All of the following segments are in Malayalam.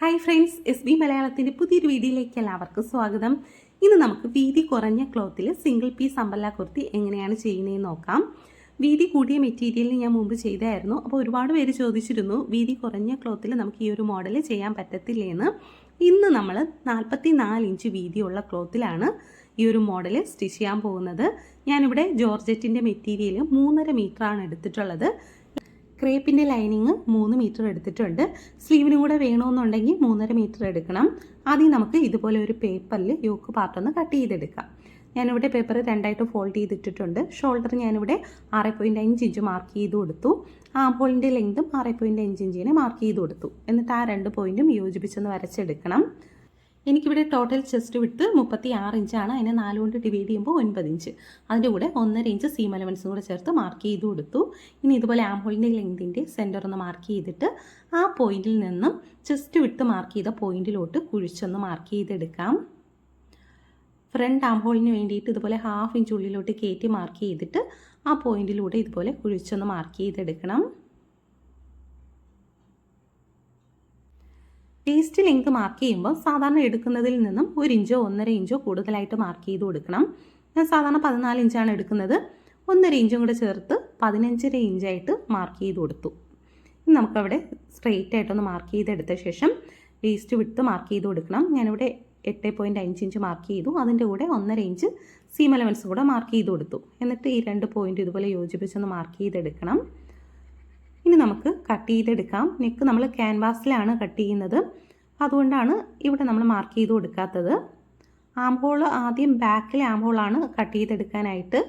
ഹായ് ഫ്രണ്ട്സ്, SB മലയാളത്തിൻ്റെ പുതിയൊരു വീഡിയോയിലേക്ക് എല്ലാവർക്കും സ്വാഗതം. ഇന്ന് നമുക്ക് വീതി കുറഞ്ഞ ക്ലോത്തിൽ സിംഗിൾ പീസ് അംബ്രല്ല കുർത്തി എങ്ങനെയാണ് ചെയ്യുന്നതെന്ന് നോക്കാം. വീതി കൂടിയ മെറ്റീരിയലിൽ ഞാൻ മുമ്പ് ചെയ്തായിരുന്നു. അപ്പോൾ ഒരുപാട് പേര് ചോദിച്ചിരുന്നു വീതി കുറഞ്ഞ ക്ലോത്തിൽ നമുക്ക് ഈ ഒരു മോഡൽ ചെയ്യാൻ പറ്റത്തില്ലേന്ന്. ഇന്ന് നമ്മൾ 44 ഇഞ്ച് വീതിയുള്ള ക്ലോത്തിലാണ് ഈ ഒരു മോഡൽ സ്റ്റിച്ച് ചെയ്യാൻ പോകുന്നത്. ഞാനിവിടെ ജോർജറ്റിൻ്റെ മെറ്റീരിയൽ 3.5 മീറ്ററാണ് എടുത്തിട്ടുള്ളത്. ക്രേപ്പിൻ്റെ ലൈനിങ് 3 മീറ്റർ എടുത്തിട്ടുണ്ട്. സ്ലീവിനും കൂടെ വേണമെന്നുണ്ടെങ്കിൽ 3.5 മീറ്റർ എടുക്കണം. ആദ്യം നമുക്ക് ഇതുപോലെ ഒരു പേപ്പറിൽ യോക്ക് പാർട്ടൊന്ന് കട്ട് ചെയ്തെടുക്കാം. ഞാനിവിടെ പേപ്പർ രണ്ടായിട്ട് ഫോൾഡ് ചെയ്തിട്ടിട്ടുണ്ട്. ഷോൾഡർ ഞാനിവിടെ 6.5 ഇഞ്ച് മാർക്ക് ചെയ്ത് കൊടുത്തു. ആംഹോളിൻ്റെ ലെങ്തും 6.5 ഇഞ്ചിനെ മാർക്ക് ചെയ്ത് കൊടുത്തു. എന്നിട്ട് ആ 2 പോയിൻറ്റും യോജിപ്പിച്ചൊന്ന് വരച്ചെടുക്കണം. എനിക്കിവിടെ ടോട്ടൽ ചെസ്റ്റ് വിട്ട് 36 ഇഞ്ചാണ്. അതിനെ 4 കൊണ്ട് ഡിവൈഡ് ചെയ്യുമ്പോൾ 9 ഇഞ്ച്. അതിൻ്റെ കൂടെ 1.5 ഇഞ്ച് സീം അലവൻസും കൂടെ ചേർത്ത് മാർക്ക് ചെയ്ത് കൊടുത്തു. ഇനി ഇതുപോലെ ആംഹോളിൻ്റെ ലെങ്തിൻ്റെ സെൻറ്റർ ഒന്ന് മാർക്ക് ചെയ്തിട്ട് ആ പോയിന്റിൽ നിന്നും ചെസ്റ്റ് വിട്ട് മാർക്ക് ചെയ്ത പോയിന്റിലോട്ട് കുഴിച്ചൊന്ന് മാർക്ക് ചെയ്തെടുക്കാം. ഫ്രണ്ട് ആംഹോളിന് വേണ്ടിയിട്ട് ഇതുപോലെ 1/2 ഇഞ്ച് ഉള്ളിലോട്ട് കയറ്റി മാർക്ക് ചെയ്തിട്ട് ആ പോയിന്റിലൂടെ ഇതുപോലെ കുഴിച്ചൊന്ന് മാർക്ക് ചെയ്തെടുക്കണം. വേസ്റ്റ് ലെങ്ത് മാർക്ക് ചെയ്യുമ്പോൾ സാധാരണ എടുക്കുന്നതിൽ നിന്നും 1 ഇഞ്ചോ 1.5 ഇഞ്ചോ കൂടുതലായിട്ട് മാർക്ക് ചെയ്ത് കൊടുക്കണം. ഞാൻ സാധാരണ 14 ഇഞ്ചാണ് എടുക്കുന്നത്. 1.5 ഇഞ്ചും കൂടെ ചേർത്ത് 15.5 ഇഞ്ചായിട്ട് മാർക്ക് ചെയ്ത് കൊടുത്തു. ഇനി നമുക്കവിടെ സ്ട്രെയിറ്റ് ആയിട്ടൊന്ന് മാർക്ക് ചെയ്തെടുത്ത ശേഷം വേസ്റ്റ് വിട്ട് മാർക്ക് ചെയ്ത് കൊടുക്കണം. ഞാനിവിടെ 8.5 ഇഞ്ച് മാർക്ക് ചെയ്തു. അതിൻ്റെ കൂടെ 1.5 ഇഞ്ച് സീം അലവൻസ് കൂടെ മാർക്ക് ചെയ്ത് കൊടുത്തു. എന്നിട്ട് ഈ 2 പോയിന്റ് ഇതുപോലെ യോജിപ്പിച്ചൊന്ന് മാർക്ക് ചെയ്തെടുക്കണം. ഇനി നമുക്ക് കട്ട് ചെയ്തെടുക്കാം. നെക്ക് നമ്മൾ ക്യാൻവാസിലാണ് കട്ട് ചെയ്യുന്നത്, അതുകൊണ്ടാണ് ഇവിടെ നമ്മൾ മാർക്ക് ചെയ്ത് കൊടുക്കാത്തത്. ആംഹോൾ ആദ്യം ബാക്കിലെ ആംഹോളാണ് കട്ട് ചെയ്തെടുക്കാനായിട്ട്.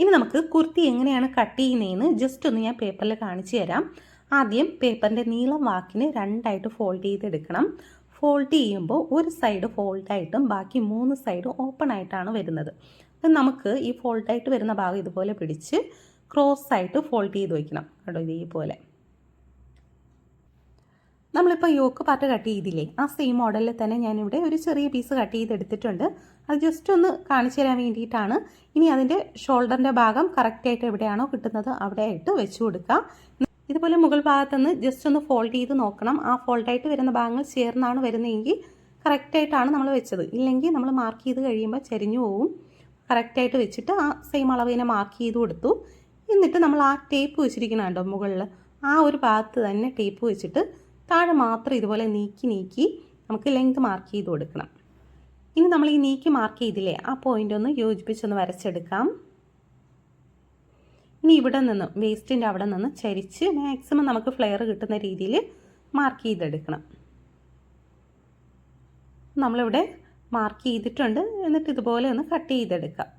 ഇനി നമുക്ക് കുർത്തി എങ്ങനെയാണ് കട്ട് ചെയ്യുന്നതെന്ന് ജസ്റ്റ് ഒന്ന് ഞാൻ പേപ്പറിൽ കാണിച്ചു തരാം. ആദ്യം പേപ്പറിൻ്റെ നീളം വാക്കിന് 2ആയിട്ട് ഫോൾഡ് ചെയ്തെടുക്കണം. ഫോൾഡ് ചെയ്യുമ്പോൾ ഒരു സൈഡ് ഫോൾഡായിട്ടും ബാക്കി 3 സൈഡ് ഓപ്പൺ ആയിട്ടാണ് വരുന്നത്. അപ്പം നമുക്ക് ഈ ഫോൾഡായിട്ട് വരുന്ന ഭാഗം ഇതുപോലെ പിടിച്ച് ക്രോസ് ആയിട്ട് ഫോൾഡ് ചെയ്ത് വയ്ക്കണം. കേട്ടോ, ഇതേപോലെ. നമ്മളിപ്പോൾ യോക്ക് പാർട്ട് കട്ട് ചെയ്തില്ലേ, ആ സെയിം മോഡലിൽ തന്നെ ഞാനിവിടെ ഒരു ചെറിയ പീസ് കട്ട് ചെയ്തെടുത്തിട്ടുണ്ട്. അത് ജസ്റ്റ് ഒന്ന് കാണിച്ചു തരാൻ വേണ്ടിയിട്ടാണ്. ഇനി അതിൻ്റെ ഷോൾഡറിൻ്റെ ഭാഗം കറക്റ്റായിട്ട് എവിടെയാണോ കിട്ടുന്നത് അവിടെ ആയിട്ട് വെച്ച് കൊടുക്കുക. ഇതുപോലെ മുകൾ ഭാഗത്തുനിന്ന് ജസ്റ്റ് ഒന്ന് ഫോൾഡ് ചെയ്ത് നോക്കണം. ആ ഫോൾഡായിട്ട് വരുന്ന ഭാഗങ്ങൾ ചേർന്നാണ് വരുന്നതെങ്കിൽ കറക്റ്റായിട്ടാണ് നമ്മൾ വെച്ചത്. ഇല്ലെങ്കിൽ നമ്മൾ മാർക്ക് ചെയ്ത് കഴിയുമ്പോൾ ചരിഞ്ഞു പോവും. കറക്റ്റായിട്ട് വെച്ചിട്ട് ആ സെയിം അളവിനെ മാർക്ക് ചെയ്ത് കൊടുത്തു. എന്നിട്ട് നമ്മൾ ആ ടേപ്പ് വെച്ചിരിക്കണം കേട്ടോ മുകളിൽ, ആ ഒരു ഭാഗത്ത് തന്നെ ടേപ്പ് വെച്ചിട്ട് താഴെ മാത്രം ഇതുപോലെ നീക്കി നമുക്ക് ലെങ്ത് മാർക്ക് ചെയ്ത് കൊടുക്കണം. ഇനി നമ്മൾ ഈ നീക്കി മാർക്ക് ചെയ്തില്ലേ, ആ പോയിന്റ് ഒന്ന് യോജിപ്പിച്ചൊന്ന് വരച്ചെടുക്കാം. ഇനി ഇവിടെ നിന്ന് വേസ്റ്റിൻ്റെ അവിടെ നിന്ന് ചരിച്ച് മാക്സിമം നമുക്ക് ഫ്ലെയർ കിട്ടുന്ന രീതിയിൽ മാർക്ക് ചെയ്തെടുക്കണം. നമ്മളിവിടെ മാർക്ക് ചെയ്തിട്ടുണ്ട്. എന്നിട്ട് ഇതുപോലെ ഒന്ന് കട്ട് ചെയ്തെടുക്കാം.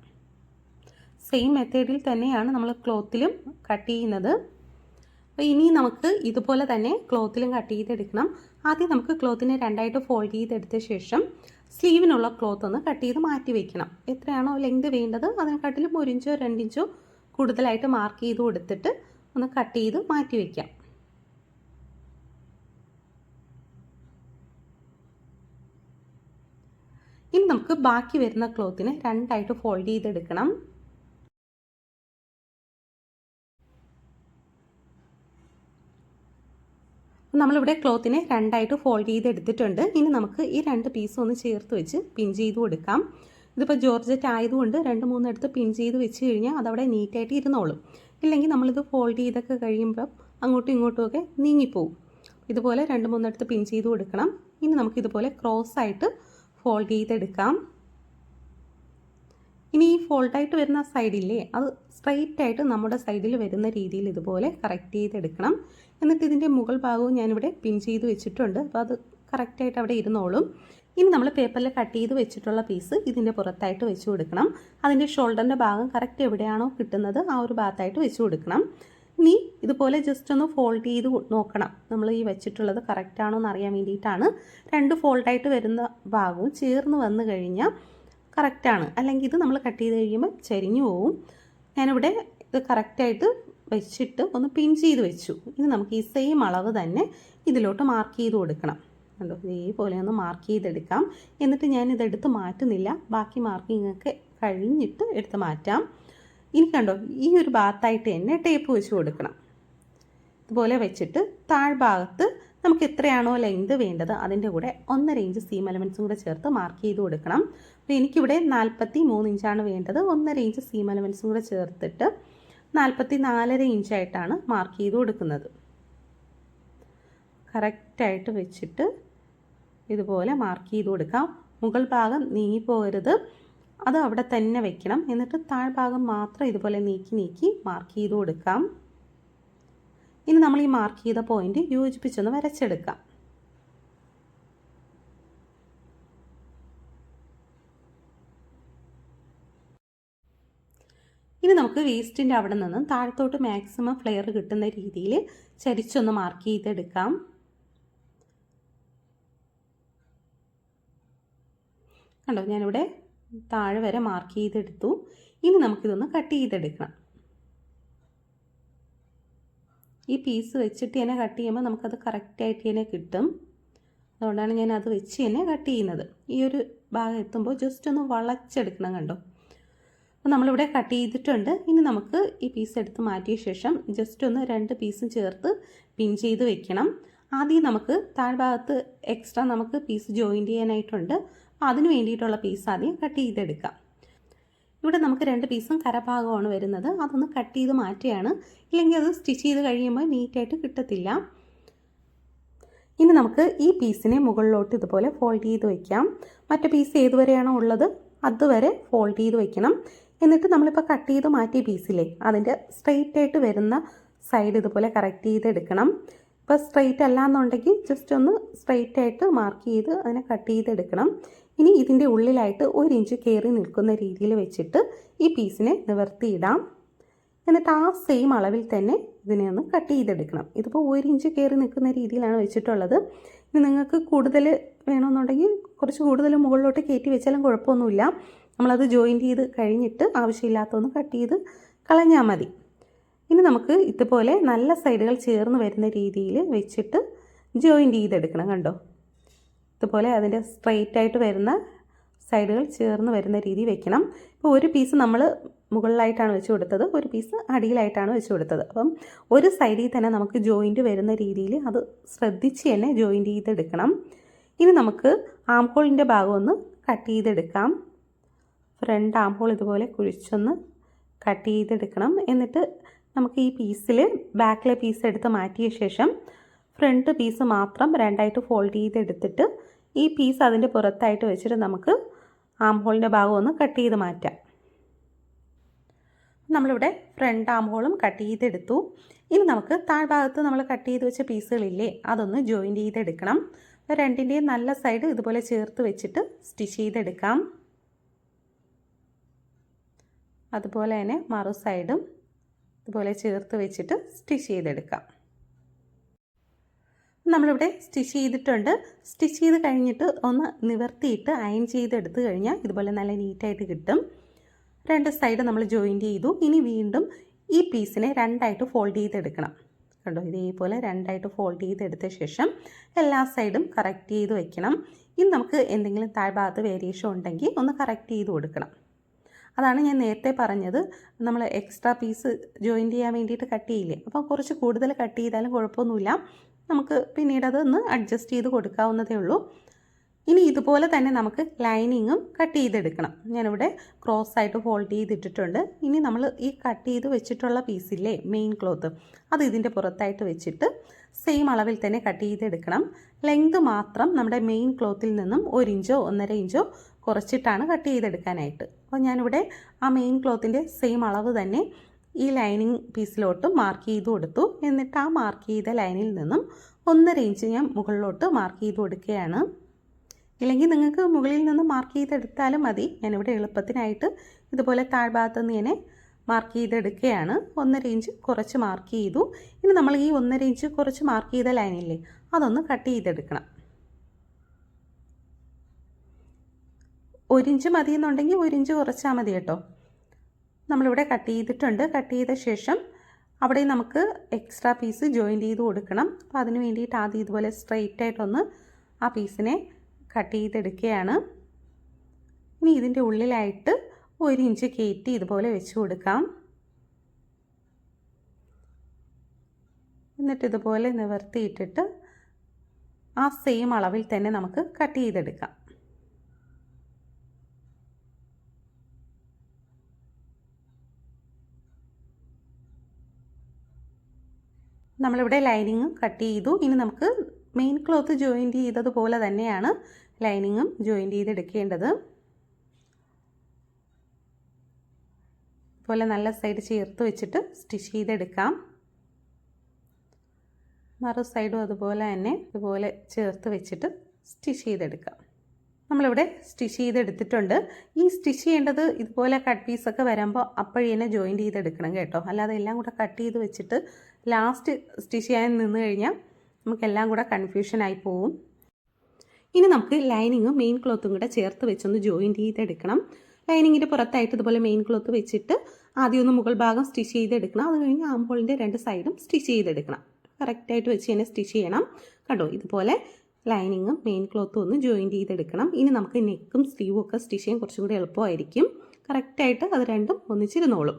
സെയിം മെത്തേഡിൽ തന്നെയാണ് നമ്മൾ ക്ലോത്തിലും കട്ട് ചെയ്യുന്നത്. അപ്പോൾ ഇനി നമുക്ക് ഇതുപോലെ തന്നെ ക്ലോത്തിലും കട്ട് ചെയ്തെടുക്കണം. ആദ്യം നമുക്ക് ക്ലോത്തിനെ 2ആയിട്ട് ഫോൾഡ് ചെയ്തെടുത്ത ശേഷം സ്ലീവിനുള്ള ക്ലോത്ത് ഒന്ന് കട്ട് ചെയ്ത് മാറ്റി വയ്ക്കണം. എത്രയാണോ ലെങ്ത് വേണ്ടത് അതിനെക്കാട്ടിലും 1 ഇഞ്ചോ 2 ഇഞ്ചോ കൂടുതലായിട്ട് മാർക്ക് ചെയ്ത് കൊടുത്തിട്ട് ഒന്ന് കട്ട് ചെയ്ത് മാറ്റി വയ്ക്കാം. ഇനി നമുക്ക് ബാക്കി വരുന്ന ക്ലോത്തിനെ 2ആയിട്ട് ഫോൾഡ് ചെയ്തെടുക്കണം. നമ്മളിവിടെ ക്ലോത്തിനെ 2ആയിട്ട് ഫോൾഡ് ചെയ്തെടുത്തിട്ടുണ്ട്. ഇനി നമുക്ക് ഈ 2 പീസും ഒന്ന് ചേർത്ത് വെച്ച് പിൻ ചെയ്ത് കൊടുക്കാം. ഇതിപ്പോൾ ജോർജറ്റ് ആയതുകൊണ്ട് 2-3 എടുത്ത് പിൻ ചെയ്ത് വെച്ച് കഴിഞ്ഞാൽ അതവിടെ നീറ്റായിട്ട് ഇരുന്നോളും. ഇല്ലെങ്കിൽ നമ്മളിത് ഫോൾഡ് ചെയ്തൊക്കെ കഴിയുമ്പോൾ അങ്ങോട്ടും ഇങ്ങോട്ടും ഒക്കെ നീങ്ങിപ്പോവും. ഇതുപോലെ 2-3 എടുത്ത് പിൻ ചെയ്ത് കൊടുക്കണം. ഇനി നമുക്കിതുപോലെ ക്രോസ് ആയിട്ട് ഫോൾഡ് ചെയ്തെടുക്കാം. ഇനി ഈ ഫോൾഡായിട്ട് വരുന്ന സൈഡില്ലേ, അത് സ്ട്രൈറ്റ് ആയിട്ട് നമ്മുടെ സൈഡിൽ വരുന്ന രീതിയിൽ ഇതുപോലെ കറക്റ്റ് ചെയ്തെടുക്കണം. എന്നിട്ട് ഇതിൻ്റെ മുകൾ ഭാഗവും ഞാനിവിടെ പിൻ ചെയ്ത് വെച്ചിട്ടുണ്ട്. അപ്പോൾ അത് കറക്റ്റായിട്ട് അവിടെ ഇരുന്നോളും. ഇനി നമ്മൾ പേപ്പറിൽ കട്ട് ചെയ്ത് വെച്ചിട്ടുള്ള പീസ് ഇതിൻ്റെ പുറത്തായിട്ട് വെച്ച് കൊടുക്കണം. അതിൻ്റെ ഷോൾഡറിൻ്റെ ഭാഗം കറക്റ്റ് എവിടെയാണോ കിട്ടുന്നത് ആ ഒരു ഭാഗത്തായിട്ട് വെച്ച് കൊടുക്കണം. ഇനി ഇതുപോലെ ജസ്റ്റ് ഒന്ന് ഫോൾഡ് ചെയ്ത് നോക്കണം. നമ്മൾ ഈ വെച്ചിട്ടുള്ളത് കറക്റ്റാണോ എന്ന് അറിയാൻ വേണ്ടിയിട്ടാണ്. 2 ഫോൾഡായിട്ട് വരുന്ന ഭാഗവും ചേർന്ന് വന്നു കഴിഞ്ഞാൽ കറക്റ്റാണ്. അല്ലെങ്കിൽ ഇത് നമ്മൾ കട്ട് ചെയ്ത് കഴിയുമ്പോൾ ചരിഞ്ഞു പോവും. ഞാനിവിടെ ഇത് കറക്റ്റായിട്ട് വെച്ചിട്ട് ഒന്ന് പിൻ ചെയ്ത് വെച്ചു. ഇനി നമുക്ക് ഈ സെയിം അളവ് തന്നെ ഇതിലോട്ട് മാർക്ക് ചെയ്ത് കൊടുക്കണം. കണ്ടോ, ഇതേപോലെ ഒന്ന് മാർക്ക് ചെയ്തെടുക്കാം. എന്നിട്ട് ഞാനിതെടുത്ത് മാറ്റുന്നില്ല, ബാക്കി മാർക്കിങ്ങൊക്കെ കഴിഞ്ഞിട്ട് എടുത്ത് മാറ്റാം. ഇനി കണ്ടോ, ഈ ഒരു ഭാഗത്തായിട്ട് തന്നെ ടേപ്പ് വെച്ച് കൊടുക്കണം. ഇതുപോലെ വെച്ചിട്ട് താഴ്ഭാഗത്ത് നമുക്ക് എത്രയാണോ ലെങ്ത് വേണ്ടത് അതിൻ്റെ കൂടെ 1.5 ഇഞ്ച് സീം എലമെൻസും കൂടെ ചേർത്ത് മാർക്ക് ചെയ്ത് കൊടുക്കണം. അപ്പോൾ എനിക്കിവിടെ 43 ഇഞ്ചാണ് വേണ്ടത്. 1.5 ഇഞ്ച് സീം എലമെൻസും കൂടെ ചേർത്തിട്ട് 44.5 ഇഞ്ചായിട്ടാണ് മാർക്ക് ചെയ്ത് കൊടുക്കുന്നത്. കറക്റ്റായിട്ട് വെച്ചിട്ട് ഇതുപോലെ മാർക്ക് ചെയ്ത് കൊടുക്കാം. മുകൾ ഭാഗം നീങ്ങിപ്പോകരുത്, അത് അവിടെ തന്നെ വെക്കണം. എന്നിട്ട് താഴ്ഭാഗം മാത്രം ഇതുപോലെ നീക്കി മാർക്ക് ചെയ്ത് കൊടുക്കാം. ഇനി നമ്മൾ ഈ മാർക്ക് ചെയ്ത പോയിന്റ് യോജിപ്പിച്ചൊന്ന് വരച്ചെടുക്കാം. ഇനി നമുക്ക് വേസ്റ്റിൻ്റെ അവിടെ നിന്നും താഴത്തോട്ട് മാക്സിമം ഫ്ലെയർ കിട്ടുന്ന രീതിയിൽ ചരിച്ചൊന്ന് മാർക്ക് ചെയ്തെടുക്കാം. കണ്ടോ, ഞാനിവിടെ താഴെ വരെ മാർക്ക് ചെയ്തെടുത്തു. ഇനി നമുക്കിതൊന്ന് കട്ട് ചെയ്തെടുക്കണം. ഈ പീസ് വെച്ചിട്ട് തന്നെ കട്ട് ചെയ്യുമ്പോൾ നമുക്കത് കറക്റ്റായിട്ട് തന്നെ കിട്ടും. അതുകൊണ്ടാണ് ഞാൻ അത് വെച്ച് തന്നെ കട്ട് ചെയ്യുന്നത്. ഈ ഒരു ഭാഗം എത്തുമ്പോൾ ജസ്റ്റ് ഒന്ന് വളച്ചെടുക്കണം. കണ്ടോ, അപ്പോൾ നമ്മളിവിടെ കട്ട് ചെയ്തിട്ടുണ്ട്. ഇനി നമുക്ക് ഈ പീസ് എടുത്ത് മാറ്റിയ ശേഷം ജസ്റ്റ് ഒന്ന് 2 പീസും ചേർത്ത് പിൻ ചെയ്ത് വെക്കണം. ആദ്യം നമുക്ക് താഴ്ഭാഗത്ത് എക്സ്ട്രാ നമുക്ക് പീസ് ജോയിൻറ്റ് ചെയ്യാനായിട്ടുണ്ട്. അപ്പോൾ അതിന് വേണ്ടിയിട്ടുള്ള പീസ് ആദ്യം കട്ട് ചെയ്തെടുക്കാം. ഇവിടെ നമുക്ക് 2 പീസും കരഭാഗമാണ് വരുന്നത്. അതൊന്ന് കട്ട് ചെയ്ത് മാറ്റുകയാണ്, ഇല്ലെങ്കിൽ അത് സ്റ്റിച്ച് ചെയ്ത് കഴിയുമ്പോൾ നീറ്റായിട്ട് കിട്ടത്തില്ല. ഇനി നമുക്ക് ഈ പീസിനെ മുകളിലോട്ട് ഇതുപോലെ ഫോൾഡ് ചെയ്ത് വയ്ക്കാം. മറ്റേ പീസ് ഏതുവരെയാണോ ഉള്ളത് അതുവരെ ഫോൾഡ് ചെയ്ത് വയ്ക്കണം. എന്നിട്ട് നമ്മളിപ്പോൾ കട്ട് ചെയ്ത് മാറ്റിയ പീസിലെ അതിൻ്റെ സ്ട്രെയിറ്റ് ആയിട്ട് വരുന്ന സൈഡ് ഇതുപോലെ കറക്റ്റ് ചെയ്തെടുക്കണം. ഇപ്പോൾ സ്ട്രെയിറ്റ് അല്ല എന്നുണ്ടെങ്കിൽ ജസ്റ്റ് ഒന്ന് സ്ട്രെയിറ്റ് ആയിട്ട് മാർക്ക് ചെയ്ത് അതിനെ കട്ട് ചെയ്തെടുക്കണം. ഇനി ഇതിൻ്റെ ഉള്ളിലായിട്ട് 1 ഇഞ്ച് കയറി നിൽക്കുന്ന രീതിയിൽ വെച്ചിട്ട് ഈ പീസിനെ നിവർത്തിയിടാം. എന്നിട്ട് ആ സെയിം അളവിൽ തന്നെ ഇതിനെ ഒന്ന് കട്ട് ചെയ്തെടുക്കണം. ഇതിപ്പോൾ 1 ഇഞ്ച് കയറി നിൽക്കുന്ന രീതിയിലാണ് വെച്ചിട്ടുള്ളത്. ഇനി നിങ്ങൾക്ക് കൂടുതൽ വേണമെന്നുണ്ടെങ്കിൽ കുറച്ച് കൂടുതൽ മുകളിലോട്ട് കയറ്റി വെച്ചാലും കുഴപ്പമൊന്നുമില്ല. നമ്മളത് ജോയിൻറ്റ് ചെയ്ത് കഴിഞ്ഞിട്ട് ആവശ്യമില്ലാത്തൊന്ന് കട്ട് ചെയ്ത് കളഞ്ഞാൽ മതി. ഇനി നമുക്ക് ഇതുപോലെ നല്ല സൈഡുകൾ ചേർന്ന് വരുന്ന രീതിയിൽ വെച്ചിട്ട് ജോയിൻറ്റ് ചെയ്തെടുക്കണം. കണ്ടോ, ഇതുപോലെ അതിൻ്റെ സ്ട്രെയിറ്റ് ആയിട്ട് വരുന്ന സൈഡുകൾ ചേർന്ന് വരുന്ന രീതി വെക്കണം. ഇപ്പോൾ ഒരു പീസ് നമ്മൾ മുകളിലായിട്ടാണ് വെച്ച് കൊടുത്തത്, ഒരു പീസ് അടിയിലായിട്ടാണ് വെച്ച് കൊടുത്തത്. അപ്പം ഒരു സൈഡിൽ തന്നെ നമുക്ക് ജോയിൻറ്റ് വരുന്ന രീതിയിൽ അത് ശ്രദ്ധിച്ച് തന്നെ ജോയിൻറ്റ് ചെയ്തെടുക്കണം. ഇനി നമുക്ക് ആം ഹോളിൻ്റെ ഭാഗം ഒന്ന് കട്ട് ചെയ്തെടുക്കാം. ഫ്രണ്ട് ആം ഹോൾ ഇതുപോലെ കുഴിച്ചൊന്ന് കട്ട് ചെയ്തെടുക്കണം. എന്നിട്ട് നമുക്ക് ഈ പീസിൽ ബാക്കിലെ പീസ് എടുത്ത് മാറ്റിയ ശേഷം ഫ്രണ്ട് പീസ് മാത്രം 2ആയിട്ട് ഫോൾഡ് ചെയ്തെടുത്തിട്ട് ഈ പീസ് അതിൻ്റെ പുറത്തായിട്ട് വെച്ചിട്ട് നമുക്ക് ആം ഹോളിൻ്റെ ഭാഗം ഒന്ന് കട്ട് ചെയ്ത് മാറ്റാം. നമ്മളിവിടെ ഫ്രണ്ട് ആം ഹോളും കട്ട് ചെയ്തെടുത്തു. ഇനി നമുക്ക് താഴ്ഭാഗത്ത് നമ്മൾ കട്ട് ചെയ്ത് വെച്ച പീസുകളില്ലേ അതൊന്ന് ജോയിൻറ്റ് ചെയ്തെടുക്കണം. 2ൻ്റെയും നല്ല സൈഡ് ഇതുപോലെ ചേർത്ത് വെച്ചിട്ട് സ്റ്റിച്ച് ചെയ്തെടുക്കാം. അതുപോലെ തന്നെ മറു സൈഡും ഇതുപോലെ ചേർത്ത് വെച്ചിട്ട് സ്റ്റിച്ച് ചെയ്തെടുക്കാം. നമ്മളിവിടെ സ്റ്റിച്ച് ചെയ്തിട്ടുണ്ട്. സ്റ്റിച്ച് ചെയ്ത് കഴിഞ്ഞിട്ട് ഒന്ന് നിവർത്തിയിട്ട് അയൺ ചെയ്തെടുത്ത് കഴിഞ്ഞാൽ ഇതുപോലെ നല്ല നീറ്റായിട്ട് കിട്ടും. 2 സൈഡ് നമ്മൾ ജോയിൻറ്റ് ചെയ്തു. ഇനി വീണ്ടും ഈ പീസിനെ 2ആയിട്ട് ഫോൾഡ് ചെയ്തെടുക്കണം. കണ്ടോ, ഇതേപോലെ 2ആയിട്ട് ഫോൾഡ് ചെയ്തെടുത്ത ശേഷം എല്ലാ സൈഡും കറക്റ്റ് ചെയ്ത് വയ്ക്കണം. ഇനി നമുക്ക് എന്തെങ്കിലും താഴ്ഭാഗത്ത് വേരിയേഷൻ ഉണ്ടെങ്കിൽ ഒന്ന് കറക്റ്റ് ചെയ്ത് കൊടുക്കണം. അതാണ് ഞാൻ നേരത്തെ പറഞ്ഞത്, നമ്മൾ എക്സ്ട്രാ പീസ് ജോയിൻറ്റ് ചെയ്യാൻ വേണ്ടിയിട്ട് കട്ട് ചെയ്യില്ലേ, അപ്പോൾ കുറച്ച് കൂടുതൽ കട്ട് ചെയ്താലും കുഴപ്പമൊന്നുമില്ല. നമുക്ക് പിന്നീട് അതൊന്ന് അഡ്ജസ്റ്റ് ചെയ്ത് കൊടുക്കാവുന്നതേ ഉള്ളൂ. ഇനി ഇതുപോലെ തന്നെ നമുക്ക് ലൈനിങ്ങും കട്ട് ചെയ്തെടുക്കണം. ഞാനിവിടെ ക്രോസ് ആയിട്ട് ഫോൾഡ് ചെയ്തിട്ടിട്ടുണ്ട്. ഇനി നമ്മൾ ഈ കട്ട് ചെയ്ത് വെച്ചിട്ടുള്ള പീസില്ലേ മെയിൻ ക്ലോത്ത്, അത് ഇതിൻ്റെ പുറത്തായിട്ട് വെച്ചിട്ട് സെയിം അളവിൽ തന്നെ കട്ട് ചെയ്തെടുക്കണം. ലെങ്ത് മാത്രം നമ്മുടെ മെയിൻ ക്ലോത്തിൽ നിന്നും 1 ഇഞ്ചോ 1.5 ഇഞ്ചോ കുറച്ചിട്ടാണ് കട്ട് ചെയ്തെടുക്കാനായിട്ട്. അപ്പോൾ ഞാനിവിടെ ആ മെയിൻ ക്ലോത്തിൻ്റെ സെയിം അളവ് തന്നെ ഈ ലൈനിങ് പീസിലോട്ട് മാർക്ക് ചെയ്ത് കൊടുത്തു. എന്നിട്ട് ആ മാർക്ക് ചെയ്ത ലൈനിൽ നിന്നും 1.5 ഇഞ്ച് ഞാൻ മുകളിലോട്ട് മാർക്ക് ചെയ്ത് കൊടുക്കുകയാണ്. ഇല്ലെങ്കിൽ നിങ്ങൾക്ക് മുകളിൽ നിന്ന് മാർക്ക് ചെയ്തെടുത്താലും മതി. ഞാനിവിടെ എളുപ്പത്തിനായിട്ട് ഇതുപോലെ താഴ്ഭാഗത്ത് നിന്ന് ഇങ്ങനെ മാർക്ക് ചെയ്തെടുക്കുകയാണ്. 1.5 ഇഞ്ച് കുറച്ച് മാർക്ക് ചെയ്തു. ഇനി നമ്മൾ ഈ 1.5 ഇഞ്ച് കുറച്ച് മാർക്ക് ചെയ്ത ലൈനില്ലേ അതൊന്ന് കട്ട് ചെയ്തെടുക്കണം. 1 ഇഞ്ച് മതി എന്നുണ്ടെങ്കിൽ 1 ഇഞ്ച് കുറച്ചാൽ മതി കേട്ടോ. നമ്മളിവിടെ കട്ട് ചെയ്തിട്ടുണ്ട്. കട്ട് ചെയ്ത ശേഷം അവിടെ നമുക്ക് എക്സ്ട്രാ പീസ് ജോയിൻറ്റ് ചെയ്ത് കൊടുക്കണം. അപ്പോൾ അതിന് വേണ്ടിയിട്ട് ആദ്യം ഇതുപോലെ സ്ട്രെയിറ്റ് ആയിട്ടൊന്ന് ആ പീസിനെ കട്ട് ചെയ്തെടുക്കുകയാണ്. ഇനി ഇതിൻ്റെ ഉള്ളിലായിട്ട് 1 ഇഞ്ച് കയറ്റി ഇതുപോലെ വെച്ച് കൊടുക്കാം. എന്നിട്ട് ഇതുപോലെ നിവർത്തിയിട്ടിട്ട് ആ സെയിം അളവിൽ തന്നെ നമുക്ക് കട്ട് ചെയ്തെടുക്കാം. നമ്മളിവിടെ ലൈനിങ്ങും കട്ട് ചെയ്തു. ഇനി നമുക്ക് മെയിൻ ക്ലോത്ത് ജോയിൻറ്റ് ചെയ്തതുപോലെ തന്നെയാണ് ലൈനിങ്ങും ജോയിൻറ്റ് ചെയ്തെടുക്കേണ്ടത്. അതുപോലെ നല്ല സൈഡ് ചേർത്ത് വെച്ചിട്ട് സ്റ്റിച്ച് ചെയ്തെടുക്കാം. മറു സൈഡും അതുപോലെ തന്നെ ഇതുപോലെ ചേർത്ത് വെച്ചിട്ട് സ്റ്റിച്ച് ചെയ്തെടുക്കാം. നമ്മളിവിടെ സ്റ്റിച്ച് ചെയ്തെടുത്തിട്ടുണ്ട്. ഈ സ്റ്റിച്ച് ചെയ്യേണ്ടത് ഇതുപോലെ കട്ട് പീസൊക്കെ വരുമ്പോൾ അപ്പോഴേ തന്നെ ജോയിൻറ്റ് ചെയ്തെടുക്കണം കേട്ടോ. അല്ലാതെ എല്ലാം കൂടെ കട്ട് ചെയ്ത് വെച്ചിട്ട് ലാസ്റ്റ് സ്റ്റിച്ച് ചെയ്യാൻ നിന്ന് കഴിഞ്ഞാൽ നമുക്കെല്ലാം കൂടെ കൺഫ്യൂഷനായി പോവും. ഇനി നമുക്ക് ലൈനിങ്ങും മെയിൻ ക്ലോത്തും കൂടെ ചേർത്ത് വെച്ചൊന്ന് ജോയിൻറ്റ് ചെയ്തെടുക്കണം. ലൈനിങ്ങിൻ്റെ പുറത്തായിട്ട് ഇതുപോലെ മെയിൻ ക്ലോത്ത് വെച്ചിട്ട് ആദ്യം ഒന്ന് മുകൾ ഭാഗം സ്റ്റിച്ച് ചെയ്തെടുക്കണം. അത് കഴിഞ്ഞ് ആംഹോളിൻ്റെ 2 സൈഡും സ്റ്റിച്ച് ചെയ്തെടുക്കണം. കറക്റ്റായിട്ട് വെച്ച് തന്നെ സ്റ്റിച്ച് ചെയ്യണം. കണ്ടോ, ഇതുപോലെ ലൈനിങ്ങും മെയിൻ ക്ലോത്തും ഒന്ന് ജോയിൻറ്റ് ചെയ്തെടുക്കണം. ഇനി നമുക്ക് നെക്കും സ്ലീവും ഒക്കെ സ്റ്റിച്ച് ചെയ്യാൻ കുറച്ചും കൂടി എളുപ്പമായിരിക്കും. കറക്റ്റായിട്ട് അത് രണ്ടും ഒന്നിച്ചിരുന്നോളും.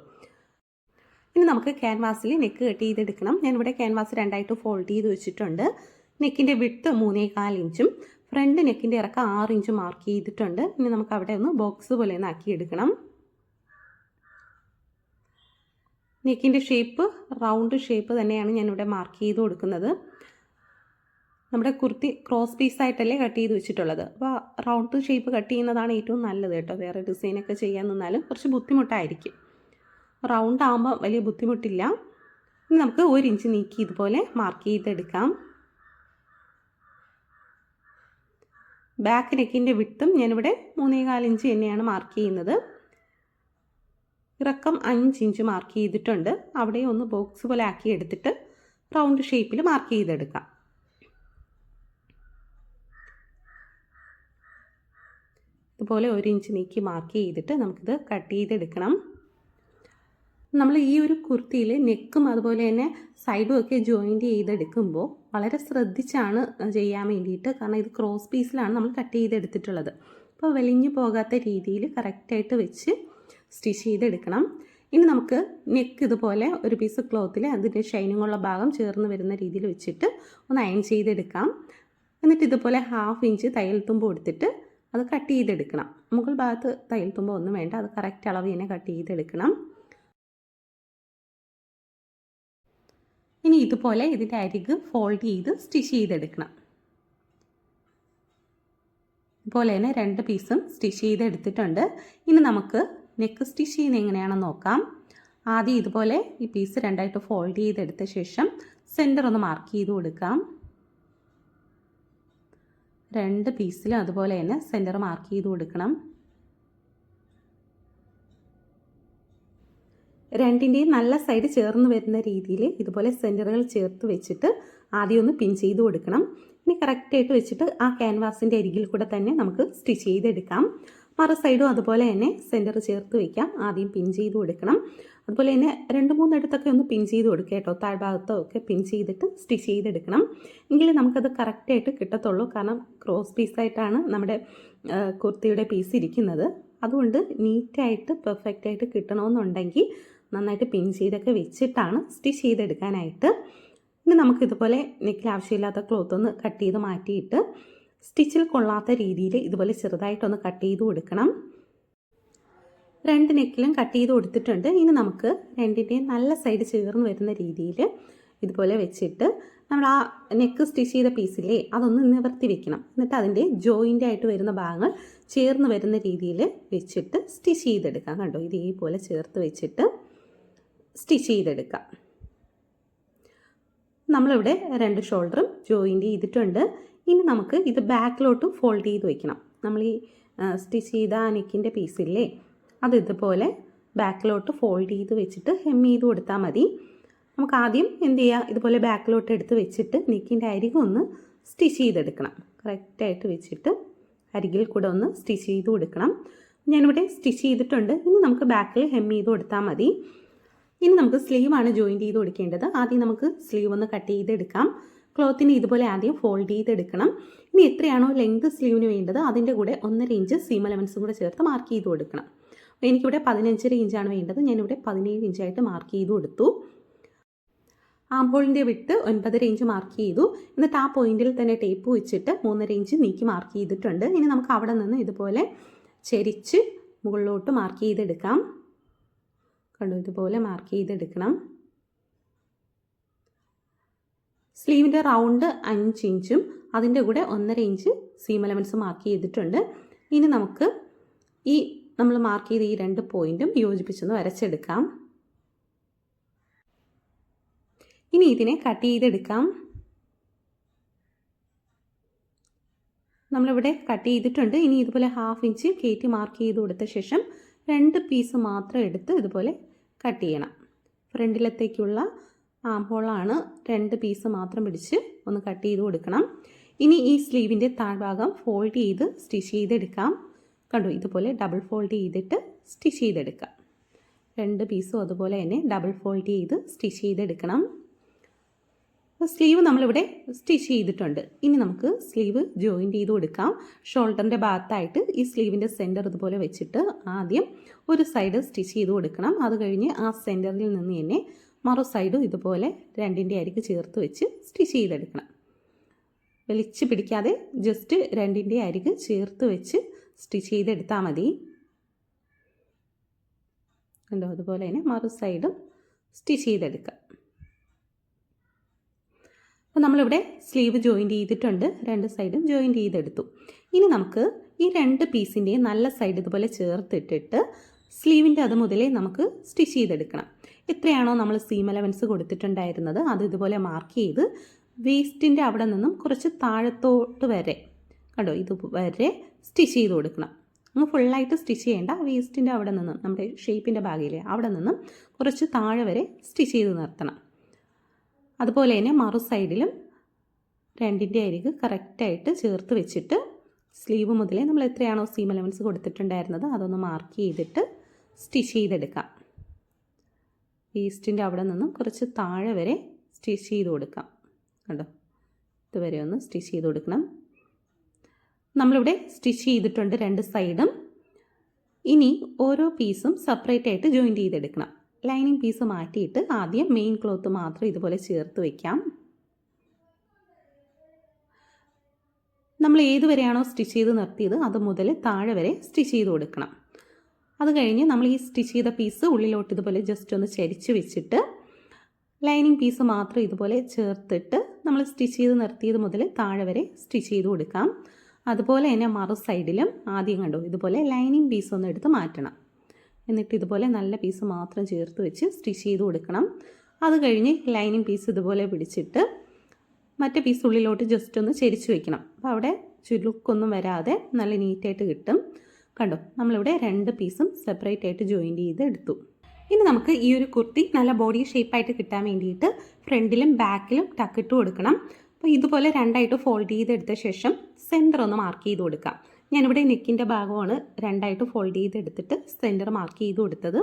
ഇനി നമുക്ക് ക്യാൻവാസിൽ നെക്ക് കട്ട് ചെയ്തെടുക്കണം. ഞാനിവിടെ ക്യാൻവാസ് 2ആയിട്ട് ഫോൾഡ് ചെയ്ത് വെച്ചിട്ടുണ്ട്. നെക്കിൻ്റെ വിഡ്ത്ത് 3.25 ഇഞ്ചും ഫ്രണ്ട് നെക്കിൻ്റെ ഇറക്കം 6 ഇഞ്ച് മാർക്ക് ചെയ്തിട്ടുണ്ട്. ഇനി നമുക്ക് അവിടെ ഒന്ന് ബോക്സ് പോലെ ഒന്ന് ആക്കിയെടുക്കണം. നെക്കിൻ്റെ ഷേപ്പ് റൗണ്ട് ഷേപ്പ് തന്നെയാണ് ഞാനിവിടെ മാർക്ക് ചെയ്ത് കൊടുക്കുന്നത്. നമ്മുടെ കുർത്തി ക്രോസ് പീസായിട്ടല്ലേ കട്ട് ചെയ്ത് വെച്ചിട്ടുള്ളത്. അപ്പോൾ റൗണ്ട് ഷേപ്പ് കട്ട് ചെയ്യുന്നതാണ് ഏറ്റവും നല്ലത് കേട്ടോ. വേറെ ഡിസൈനൊക്കെ ചെയ്യാൻ നിന്നാലും കുറച്ച് ബുദ്ധിമുട്ടായിരിക്കും. റൗണ്ട് ആകുമ്പോൾ വലിയ ബുദ്ധിമുട്ടില്ല. ഇനി നമുക്ക് 1 ഇഞ്ച് നീക്കി ഇതുപോലെ മാർക്ക് ചെയ്തെടുക്കാം. ബാക്ക് നെക്കിൻ്റെ വിട്ടും ഞാനിവിടെ 3.25 ഇഞ്ച് തന്നെയാണ് മാർക്ക് ചെയ്യുന്നത്. ഇറക്കം 5 ഇഞ്ച് മാർക്ക് ചെയ്തിട്ടുണ്ട്. അവിടെ ഒന്ന് ബോക്സ് പോലെ ആക്കി എടുത്തിട്ട് റൗണ്ട് ഷേപ്പിൽ മാർക്ക് ചെയ്തെടുക്കാം. ഇതുപോലെ 1 ഇഞ്ച് നീക്കി മാർക്ക് ചെയ്തിട്ട് നമുക്കിത് കട്ട് ചെയ്തെടുക്കണം. നമ്മൾ ഈ ഒരു കുർത്തിയിൽ നെക്കും അതുപോലെ തന്നെ സൈഡും ഒക്കെ ജോയിൻറ്റ് ചെയ്തെടുക്കുമ്പോൾ വളരെ ശ്രദ്ധിച്ചാണ് ചെയ്യാൻ വേണ്ടിയിട്ട്. കാരണം ഇത് ക്രോസ് പീസിലാണ് നമ്മൾ കട്ട് ചെയ്തെടുത്തിട്ടുള്ളത്. അപ്പോൾ വലിഞ്ഞു പോകാത്ത രീതിയിൽ കറക്റ്റായിട്ട് വെച്ച് സ്റ്റിച്ച് ചെയ്തെടുക്കണം. ഇനി നമുക്ക് നെക്ക് ഇതുപോലെ ഒരു പീസ് ക്ലോത്തിൽ അതിൻ്റെ ഷൈനിങ് ഉള്ള ഭാഗം ചേർന്ന് വരുന്ന രീതിയിൽ വെച്ചിട്ട് ഒന്ന് അയൺ ചെയ്തെടുക്കാം. എന്നിട്ട് ഇതുപോലെ 1/2 ഇഞ്ച് തയ്യൽ തുമ്പ് കൊടുത്തിട്ട് അത് കട്ട് ചെയ്തെടുക്കണം. മുകൾ ഭാഗത്ത് തയ്യൽ തുമ്പ് ഒന്നും വേണ്ട, അത് കറക്റ്റ് അളവ് തന്നെ കട്ട് ചെയ്തെടുക്കണം. ഇനി ഇതുപോലെ ഇതിൻ്റെ അരിക് ഫോൾഡ് ചെയ്ത് സ്റ്റിച്ച് ചെയ്തെടുക്കണം. ഇതുപോലെ തന്നെ 2 പീസും സ്റ്റിച്ച് ചെയ്തെടുത്തിട്ടുണ്ട്. ഇനി നമുക്ക് നെക്ക് സ്റ്റിച്ച് ചെയ്യുന്നത് എങ്ങനെയാണെന്ന് നോക്കാം. ആദ്യം ഇതുപോലെ ഈ പീസ് 2ആയിട്ട് ഫോൾഡ് ചെയ്തെടുത്ത ശേഷം സെൻറ്റർ ഒന്ന് മാർക്ക് ചെയ്ത് കൊടുക്കാം. 2 പീസിലും അതുപോലെ തന്നെ സെൻറ്റർ മാർക്ക് ചെയ്ത് കൊടുക്കണം. രണ്ടിൻ്റെയും നല്ല സൈഡ് ചേർന്ന് വരുന്ന രീതിയിൽ ഇതുപോലെ സെൻറ്ററുകൾ ചേർത്ത് വെച്ചിട്ട് ആദ്യം ഒന്ന് പിൻ ചെയ്ത് കൊടുക്കണം. ഇനി കറക്റ്റായിട്ട് വെച്ചിട്ട് ആ ക്യാൻവാസിൻ്റെ അരികിൽ കൂടെ തന്നെ നമുക്ക് സ്റ്റിച്ച് ചെയ്തെടുക്കാം. മറു സൈഡും അതുപോലെ തന്നെ സെൻറ്റർ ചേർത്ത് വയ്ക്കാം. ആദ്യം പിൻ ചെയ്ത് കൊടുക്കണം. അതുപോലെ തന്നെ 2-3 ഇടത്തൊക്കെ ഒന്ന് പിൻ ചെയ്ത് കൊടുക്കുക കേട്ടോ. താഴ്ഭാഗത്തോ ഒക്കെ പിൻ ചെയ്തിട്ട് സ്റ്റിച്ച് ചെയ്തെടുക്കണം. എങ്കിലും നമുക്കത് കറക്റ്റായിട്ട് കിട്ടത്തുള്ളൂ. കാരണം ക്രോസ് പീസായിട്ടാണ് നമ്മുടെ കുർത്തിയുടെ പീസ് ഇരിക്കുന്നത്. അതുകൊണ്ട് നീറ്റായിട്ട് പെർഫെക്റ്റായിട്ട് കിട്ടണമെന്നുണ്ടെങ്കിൽ നന്നായിട്ട് പിൻ ചെയ്തൊക്കെ വെച്ചിട്ടാണ് സ്റ്റിച്ച് ചെയ്തെടുക്കാനായിട്ട്. ഇനി നമുക്കിതുപോലെ നെക്കിൽ ആവശ്യമില്ലാത്ത ക്ലോത്ത് ഒന്ന് കട്ട് ചെയ്ത് മാറ്റിയിട്ട് സ്റ്റിച്ചിൽ കൊള്ളാത്ത രീതിയിൽ ഇതുപോലെ ചെറുതായിട്ടൊന്ന് കട്ട് ചെയ്ത് കൊടുക്കണം. 2 നെക്കിലും കട്ട് ചെയ്ത് കൊടുത്തിട്ടുണ്ട്. ഇനി നമുക്ക് രണ്ടിൻ്റെയും നല്ല സൈഡ് ചേർന്ന് വരുന്ന രീതിയിൽ ഇതുപോലെ വെച്ചിട്ട് നമ്മൾ ആ നെക്ക് സ്റ്റിച്ച് ചെയ്ത പീസില്ലേ അതൊന്ന് നിവർത്തി വെക്കണം. എന്നിട്ട് അതിൻ്റെ ജോയിൻ്റ് ആയിട്ട് വരുന്ന ഭാഗങ്ങൾ ചേർന്ന് വരുന്ന രീതിയിൽ വെച്ചിട്ട് സ്റ്റിച്ച് ചെയ്തെടുക്കാം. കണ്ടോ, ഇതേപോലെ ചേർത്ത് വെച്ചിട്ട് സ്റ്റിച്ച് ചെയ്തെടുക്കാം. നമ്മളിവിടെ 2 ഷോൾഡറും ജോയിൻ്റ് ചെയ്തിട്ടുണ്ട്. ഇനി നമുക്ക് ഇത് ബാക്കിലോട്ട് ഫോൾഡ് ചെയ്ത് വയ്ക്കണം. നമ്മൾ ഈ സ്റ്റിച്ച് ചെയ്ത നെക്കിൻ്റെ പീസില്ലേ അത് ഇതുപോലെ ബാക്കിലോട്ട് ഫോൾഡ് ചെയ്ത് വെച്ചിട്ട് ഹെം ചെയ്ത് കൊടുത്താൽ മതി. നമുക്ക് ആദ്യം എന്ത് ചെയ്യുക, ഇതുപോലെ ബാക്കിലോട്ട് എടുത്ത് വെച്ചിട്ട് നെക്കിൻ്റെ അരികെ ഒന്ന് സ്റ്റിച്ച് ചെയ്തെടുക്കണം. കറക്റ്റായിട്ട് വെച്ചിട്ട് അരികിൽ കൂടെ ഒന്ന് സ്റ്റിച്ച് ചെയ്ത് കൊടുക്കണം. ഞാനിവിടെ സ്റ്റിച്ച് ചെയ്തിട്ടുണ്ട്. ഇനി നമുക്ക് ബാക്കിൽ ഹെം ചെയ്ത് കൊടുത്താൽ മതി. ഇനി നമുക്ക് സ്ലീവാണ് ജോയിൻറ്റ് ചെയ്ത് കൊടുക്കേണ്ടത്. ആദ്യം നമുക്ക് സ്ലീവ് ഒന്ന് കട്ട് ചെയ്തെടുക്കാം. ക്ലോത്തിന് ഇതുപോലെ ആദ്യം ഫോൾഡ് ചെയ്തെടുക്കണം. ഇനി എത്രയാണോ ലെങ്ത് സ്ലീവിന് വേണ്ടത് അതിൻ്റെ കൂടെ 1.5 ഇഞ്ച് സീം അലവൻസും കൂടെ ചേർത്ത് മാർക്ക് ചെയ്ത് കൊടുക്കണം. എനിക്കിവിടെ 15.5 ഇഞ്ചാണ് വേണ്ടത്. ഞാനിവിടെ 17 ഇഞ്ചായിട്ട് മാർക്ക് ചെയ്ത് കൊടുത്തു. ആം ഹോളിൻ്റെ വിട്ട് 9.5 ഇഞ്ച് മാർക്ക് ചെയ്തു. എന്നിട്ട് ആ പോയിന്റിൽ തന്നെ ടേപ്പ് വെച്ചിട്ട് 3.5 ഇഞ്ച് നീക്കി മാർക്ക് ചെയ്തിട്ടുണ്ട്. ഇനി നമുക്ക് അവിടെ നിന്ന് ഇതുപോലെ ചെരിച്ച് മുകളിലോട്ട് മാർക്ക് ചെയ്തെടുക്കാം. കണ്ടു, ഇതുപോലെ മാർക്ക് ചെയ്തെടുക്കണം. സ്ലീവിൻ്റെ റൗണ്ട് 5 ഇഞ്ചും അതിൻ്റെ കൂടെ 1.5 ഇഞ്ച് സീം എലമെൻറ്റ്സ് മാർക്ക് ചെയ്തിട്ടുണ്ട്. ഇനി നമുക്ക് ഈ നമ്മൾ മാർക്ക് ചെയ്ത ഈ 2 പോയിൻറ്റും യോജിപ്പിച്ചൊന്ന് വരച്ചെടുക്കാം. ഇനി ഇതിനെ കട്ട് ചെയ്തെടുക്കാം. നമ്മളിവിടെ കട്ട് ചെയ്തിട്ടുണ്ട്. ഇനി ഇതുപോലെ 1/2 ഇഞ്ച് കയറ്റി മാർക്ക് ചെയ്ത് കൊടുത്ത ശേഷം 2 പീസ് മാത്രം എടുത്ത് ഇതുപോലെ കട്ട് ചെയ്യണം. ഫ്രണ്ടിലത്തേക്കുള്ള ആം ഹോളാണ്. 2 പീസ് മാത്രം പിടിച്ച് ഒന്ന് കട്ട് ചെയ്ത് കൊടുക്കണം. ഇനി ഈ സ്ലീവിൻ്റെ താഴ്ഭാഗം ഫോൾഡ് ചെയ്ത് സ്റ്റിച്ച് ചെയ്തെടുക്കാം. കണ്ടു, ഇതുപോലെ ഡബിൾ ഫോൾഡ് ചെയ്തിട്ട് സ്റ്റിച്ച് ചെയ്തെടുക്കാം. 2 പീസും അതുപോലെ തന്നെ ഡബിൾ ഫോൾഡ് ചെയ്ത് സ്റ്റിച്ച് ചെയ്തെടുക്കണം. സ്ലീവ് നമ്മളിവിടെ സ്റ്റിച്ച് ചെയ്തിട്ടുണ്ട്. ഇനി നമുക്ക് സ്ലീവ് ജോയിൻറ്റ് ചെയ്ത് കൊടുക്കാം. ഷോൾഡറിൻ്റെ ഭാഗത്തായിട്ട് ഈ സ്ലീവിൻ്റെ സെൻറ്റർ ഇതുപോലെ വെച്ചിട്ട് ആദ്യം ഒരു സൈഡ് സ്റ്റിച്ച് ചെയ്ത് കൊടുക്കണം. അത് കഴിഞ്ഞ് ആ സെൻറ്ററിൽ നിന്ന് തന്നെ മറു സൈഡും ഇതുപോലെ 2ൻ്റെ അരിക് ചേർത്ത് വെച്ച് സ്റ്റിച്ച് ചെയ്തെടുക്കണം. വലിച്ച് പിടിക്കാതെ ജസ്റ്റ് 2ൻ്റെ അരിക് ചേർത്ത് വെച്ച് സ്റ്റിച്ച് ചെയ്തെടുത്താൽ മതി. കണ്ടോ, അതുപോലെ തന്നെ മറു സൈഡും സ്റ്റിച്ച് ചെയ്തെടുക്കാം. അപ്പോൾ നമ്മളിവിടെ സ്ലീവ് ജോയിൻറ്റ് ചെയ്തിട്ടുണ്ട്. 2 സൈഡും ജോയിൻറ്റ് ചെയ്തെടുത്തു. ഇനി നമുക്ക് ഈ 2 പീസിൻ്റെയും നല്ല സൈഡ് ഇതുപോലെ ചേർത്തിട്ടിട്ട് സ്ലീവിൻ്റെ അത് മുതലേ നമുക്ക് സ്റ്റിച്ച് ചെയ്തെടുക്കണം. എത്രയാണോ നമ്മൾ സീം എലമെൻറ്റ്സ് കൊടുത്തിട്ടുണ്ടായിരുന്നത് അത് ഇതുപോലെ മാർക്ക് ചെയ്ത് വേസ്റ്റിൻ്റെ അവിടെ നിന്നും കുറച്ച് താഴത്തോട്ട് വരെ, കണ്ടോ, ഇതുവരെ സ്റ്റിച്ച് ചെയ്ത് കൊടുക്കണം. നമ്മൾ ഫുള്ളായിട്ട് സ്റ്റിച്ച് ചെയ്യേണ്ട. വേസ്റ്റിൻ്റെ അവിടെ നിന്നും നമ്മുടെ ഷേപ്പിൻ്റെ ഭാഗയിലെ അവിടെ നിന്നും കുറച്ച് താഴെ വരെ സ്റ്റിച്ച് ചെയ്ത് നിർത്തണം. അതുപോലെ തന്നെ മറു സൈഡിലും 2ൻ്റെ അരിക് കറക്റ്റായിട്ട് ചേർത്ത് വെച്ചിട്ട് സ്ലീവ് മുതലേ നമ്മൾ എത്രയാണോ സീം എലമെൻറ്റ്സ് കൊടുത്തിട്ടുണ്ടായിരുന്നത് അതൊന്ന് മാർക്ക് ചെയ്തിട്ട് സ്റ്റിച്ച് ചെയ്തെടുക്കാം. വേസ്റ്റിൻ്റെ അവിടെ നിന്നും കുറച്ച് താഴെ വരെ സ്റ്റിച്ച് ചെയ്ത് കൊടുക്കാം. കണ്ടോ, ഇതുവരെ ഒന്ന് സ്റ്റിച്ച് ചെയ്ത് കൊടുക്കണം. നമ്മളിവിടെ സ്റ്റിച്ച് ചെയ്തിട്ടുണ്ട് 2 സൈഡും. ഇനി ഓരോ പീസും സെപ്പറേറ്റ് ആയിട്ട് ജോയിൻറ്റ് ചെയ്തെടുക്കണം. ലൈനിങ് പീസ് മാറ്റിയിട്ട് ആദ്യം മെയിൻ ക്ലോത്ത് മാത്രം ഇതുപോലെ ചേർത്ത് വയ്ക്കാം. നമ്മൾ ഏതുവരെയാണോ സ്റ്റിച്ച് ചെയ്ത് നിർത്തിയത് അത് മുതൽ താഴെ വരെ സ്റ്റിച്ച് ചെയ്ത് കൊടുക്കണം. അത് കഴിഞ്ഞ് നമ്മൾ ഈ സ്റ്റിച്ച് ചെയ്ത പീസ് ഉള്ളിലോട്ട് ഇതുപോലെ ജസ്റ്റ് ഒന്ന് ചരിച്ച് വെച്ചിട്ട് ലൈനിങ് പീസ് മാത്രം ഇതുപോലെ ചേർത്തിട്ട് നമ്മൾ സ്റ്റിച്ച് ചെയ്ത് നിർത്തിയത് മുതൽ താഴെ വരെ സ്റ്റിച്ച് ചെയ്ത് കൊടുക്കാം. അതുപോലെ തന്നെ മറു സൈഡിലും ആദ്യം കണ്ടോ ഇതുപോലെ ലൈനിങ് പീസ് ഒന്ന് എടുത്ത് മാറ്റണം. എന്നിട്ട് ഇതുപോലെ നല്ല പീസ് മാത്രം ചേർത്ത് വെച്ച് സ്റ്റിച്ച് ചെയ്ത് കൊടുക്കണം. അത് കഴിഞ്ഞ് ലൈനിങ് പീസ് ഇതുപോലെ പിടിച്ചിട്ട് മറ്റേ പീസ് ഉള്ളിലോട്ട് ജസ്റ്റ് ഒന്ന് ചെരിച്ച് വെക്കണം. അപ്പോൾ അവിടെ ചുരുക്കൊന്നും വരാതെ നല്ല നീറ്റായിട്ട് കിട്ടും. കണ്ടോ, നമ്മളിവിടെ 2 പീസും സെപ്പറേറ്റ് ആയിട്ട് ജോയിൻറ്റ് ചെയ്ത് എടുത്തു. ഇനി നമുക്ക് ഈ ഒരു കുർത്തി നല്ല ബോഡി ഷേപ്പായിട്ട് കിട്ടാൻ വേണ്ടിയിട്ട് ഫ്രണ്ടിലും ബാക്കിലും ടക്കിട്ട് കൊടുക്കണം. അപ്പോൾ ഇതുപോലെ 2ആയിട്ട് ഫോൾഡ് ചെയ്തെടുത്ത ശേഷം സെൻറ്റർ ഒന്ന് മാർക്ക് ചെയ്ത് കൊടുക്കാം. ഞാനിവിടെ നെക്കിൻ്റെ ഭാഗമാണ് 2ആയിട്ട് ഫോൾഡ് ചെയ്തെടുത്തിട്ട് സെൻറ്റർ മാർക്ക് ചെയ്ത് കൊടുത്തത്.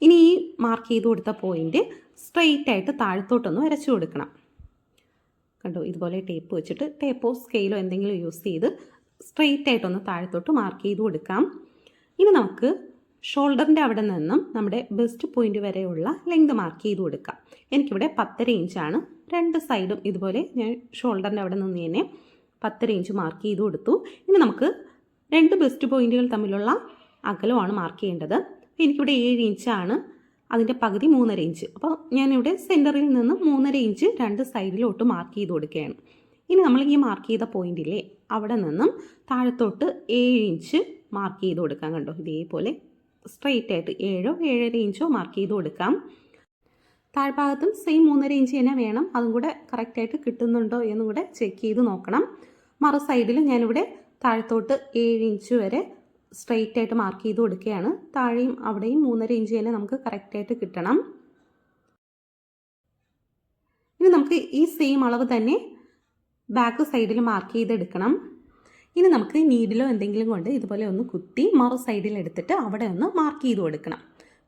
ഇനി ഈ മാർക്ക് ചെയ്ത് കൊടുത്ത പോയിൻ്റ് സ്ട്രെയിറ്റ് ആയിട്ട് താഴത്തോട്ടൊന്ന് വരച്ചു കൊടുക്കണം. കണ്ടോ, ഇതുപോലെ ടേപ്പ് വെച്ചിട്ട് ടേപ്പോ സ്കെയിലോ എന്തെങ്കിലും യൂസ് ചെയ്ത് സ്ട്രെയിറ്റ് ആയിട്ടൊന്ന് താഴത്തോട്ട് മാർക്ക് ചെയ്ത് കൊടുക്കാം. ഇനി നമുക്ക് ഷോൾഡറിൻ്റെ അവിടെ നിന്നും നമ്മുടെ ബെസ്റ്റ് പോയിൻ്റ് വരെയുള്ള ലെങ്ത് മാർക്ക് ചെയ്ത് കൊടുക്കാം. എനിക്കിവിടെ 10.5 ഇഞ്ചാണ്. 2 സൈഡും ഇതുപോലെ ഞാൻ ഷോൾഡറിൻ്റെ അവിടെ നിന്ന് തന്നെ 10.5 ഇഞ്ച് മാർക്ക് ചെയ്ത് കൊടുത്തു. ഇനി നമുക്ക് 2 ബെസ്റ്റ് പോയിൻറ്റുകൾ തമ്മിലുള്ള അകലമാണ് മാർക്ക് ചെയ്യേണ്ടത്. എനിക്കിവിടെ 7 ഇഞ്ചാണ്. അതിൻ്റെ പകുതി 3.5 ഇഞ്ച്. അപ്പോൾ ഞാനിവിടെ സെൻറ്ററിൽ നിന്ന് 3.5 ഇഞ്ച് 2 സൈഡിലോട്ട് മാർക്ക് ചെയ്ത് കൊടുക്കുകയാണ്. ഇനി നമ്മൾ ഈ മാർക്ക് ചെയ്ത പോയിൻറ്റിലെ അവിടെ നിന്നും താഴത്തോട്ട് 7 ഇഞ്ച് മാർക്ക് ചെയ്ത് കൊടുക്കാം. കണ്ടോ, ഇതേപോലെ സ്ട്രെയിറ്റ് ആയിട്ട് 7-7.5 ഇഞ്ചോ മാർക്ക് ചെയ്ത് കൊടുക്കാം. താഴ്ഭാഗത്തും സെയിം 3.5 ഇഞ്ച് തന്നെ വേണം. അതും കൂടെ കറക്റ്റായിട്ട് കിട്ടുന്നുണ്ടോ എന്നും കൂടെ ചെക്ക് ചെയ്ത് നോക്കണം. മറു സൈഡിൽ ഞാനിവിടെ താഴത്തോട്ട് 7 ഇഞ്ച് വരെ സ്ട്രെയിറ്റ് ആയിട്ട് മാർക്ക് ചെയ്ത് കൊടുക്കുകയാണ്. താഴെയും അവിടെയും 3.5 ഇഞ്ച് തന്നെ നമുക്ക് കറക്റ്റായിട്ട് കിട്ടണം. ഇനി നമുക്ക് ഈ സെയിം അളവ് തന്നെ ബാക്ക് സൈഡിൽ മാർക്ക് ചെയ്തെടുക്കണം. ഇനി നമുക്ക് നീഡിലോ എന്തെങ്കിലും കൊണ്ട് ഇതുപോലെ ഒന്ന് കുത്തി മറു സൈഡിൽ എടുത്തിട്ട് അവിടെ ഒന്ന് മാർക്ക് ചെയ്ത് കൊടുക്കണം.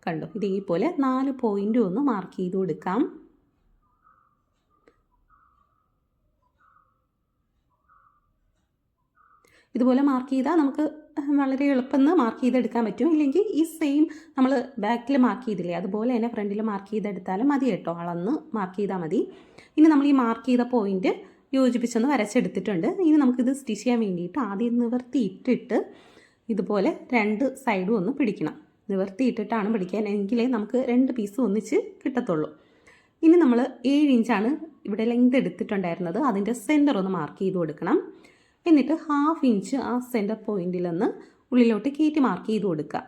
കണ്ടോ, ഇതേപോലെ 4 പോയിൻ്റും ഒന്ന് മാർക്ക് ചെയ്ത് കൊടുക്കാം. ഇതുപോലെ മാർക്ക് ചെയ്താൽ നമുക്ക് വളരെ എളുപ്പം മാർക്ക് ചെയ്തെടുക്കാൻ പറ്റും. ഇല്ലെങ്കിൽ ഈ സെയിം നമ്മൾ ബാക്കിൽ മാർക്ക് ചെയ്തില്ലേ അതുപോലെ തന്നെ ഫ്രണ്ടിൽ മാർക്ക് ചെയ്തെടുത്താലും മതി കേട്ടോ. അളന്ന് മാർക്ക് ചെയ്താൽ മതി. ഇനി നമ്മൾ ഈ മാർക്ക് ചെയ്ത പോയിന്റ് യോജിപ്പിച്ചൊന്ന് വരച്ചെടുത്തിട്ടുണ്ട്. ഇനി നമുക്കിത് സ്റ്റിച്ച് ചെയ്യാൻ വേണ്ടിയിട്ട് ആദ്യം നിവർത്തിയിട്ടിട്ട് ഇതുപോലെ 2 സൈഡും ഒന്ന് പിടിക്കണം. നിവർത്തിയിട്ടിട്ടാണ് പിടിക്കാൻ, എങ്കിലേ നമുക്ക് 2 പീസ് ഒന്നിച്ച് കിട്ടത്തുള്ളൂ. ഇനി നമ്മൾ 7 ഇഞ്ചാണ് ഇവിടെ ലെങ്ത് എടുത്തിട്ടുണ്ടായിരുന്നത്. അതിൻ്റെ സെൻറ്റർ ഒന്ന് മാർക്ക് ചെയ്ത് കൊടുക്കണം. എന്നിട്ട് 1/2 ഇഞ്ച് ആ സെൻറ്റർ പോയിന്റിൽ നിന്ന് ഉള്ളിലോട്ട് കയറ്റി മാർക്ക് ചെയ്ത് കൊടുക്കുക.